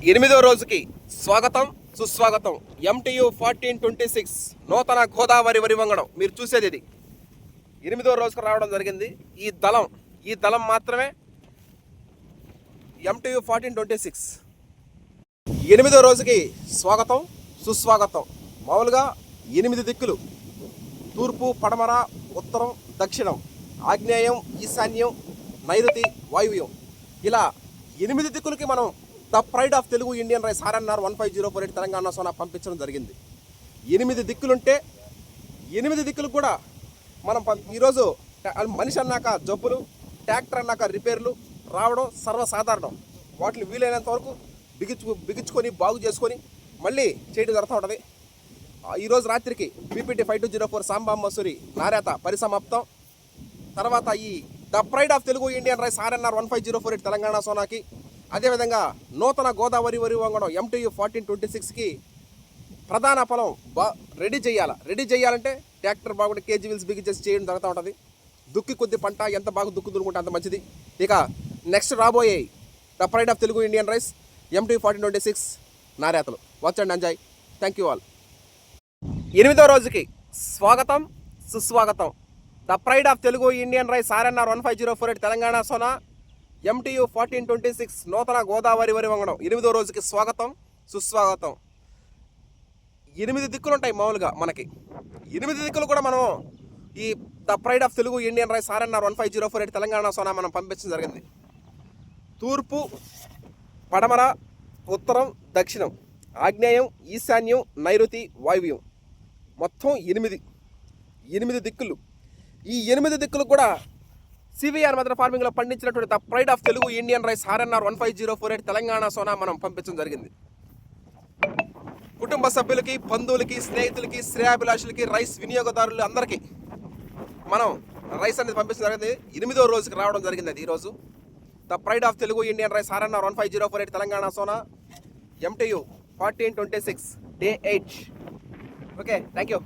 ఎనిమిదో రోజుకి స్వాగతం సుస్వాగతం. MTU 1426 నూతన గోదావరి వరి వంగడం మీరు చూసేది ఇది ఎనిమిదో రోజుకు రావడం జరిగింది. ఈ దళం మాత్రమే MTU 1426 ఎనిమిదో రోజుకి స్వాగతం సుస్వాగతం. మామూలుగా 8 దిక్కులు, తూర్పు, పడమర, ఉత్తరం, దక్షిణం, ఆగ్నేయం, ఈశాన్యం, నైరుతి, వాయువ్యం, ఇలా 8 దిక్కులకి మనం the pride of Telugu Indian rice RNR 15048 Telangana Sona పంపించడం జరిగింది. 8 దిక్కులుంటే 8 దిక్కులకు కూడా మనం ఈరోజు మనిషి అన్నాక జబ్బులు, ట్రాక్టర్ అన్నాక రిపేర్లు రావడం సర్వసాధారణం. వాటిని వీలైనంత వరకు బిగించుకొని బాగు చేసుకొని మళ్ళీ చేయడం జరుగుతూ ఉంటుంది. ఈరోజు రాత్రికి PPT 5204 సాంబా మసూరి నారేత పరిసమాప్తం. తర్వాత ఈ the pride of Telugu Indian rice RNR 15048 Telangana సోనాకి, అదేవిధంగా నూతన గోదావరి వరి వంగడం MTU 1426కి ప్రధాన పొలం రెడీ చేయాలంటే ట్రాక్టర్ బాగుంటే కేజీ వీల్స్ బిగించేసి చేయడం జరుగుతూ ఉంటుంది. దుక్కి కొద్ది పంట ఎంత బాగా దుక్కు దున్నుకుంటే అంత మంచిది. ఇక నెక్స్ట్ రాబోయే the pride of Telugu Indian rice MTU 1426 నారేతలు. Watch and enjoy. Thank you all. 8వ రోజుకి స్వాగతం సుస్వాగతం. The pride of Telugu Indian rice RNR 15048 Telangana Sona MTU 1426 నూతన గోదావరి వరి వంగడం 8వ రోజుకి స్వాగతం సుస్వాగతం. 8 దిక్కులు ఉంటాయి మామూలుగా మనకి. 8 దిక్కులు కూడా మనం ఈ the pride of Telugu Indian rice RNR 15048 Telangana Sona మనం పంపించడం జరిగింది. తూర్పు, పడమర, ఉత్తరం, దక్షిణం, ఆగ్నేయం, ఈశాన్యం, నైరుతి, వాయువ్యం, మొత్తం 8 దిక్కులు. ఈ 8 దిక్కులు కూడా CVR మెథడ్ ఫార్మింగ్లో పండించినటువంటి the pride of Telugu Indian rice RNR 15048 Telangana Sona మనం పంపించడం జరిగింది. కుటుంబ సభ్యులకి, బంధువులకి, స్నేహితులకి, శ్రేయాభిలాషులకి, రైస్ వినియోగదారులు అందరికీ మనం రైస్ అనేది పంపించడం జరిగింది. 8వ రోజుకి రావడం జరిగింది. అది ఈరోజు the pride of Telugu Indian rice RNR 15048 Telangana Sona MTU 1426 Day 8. Okay, thank you.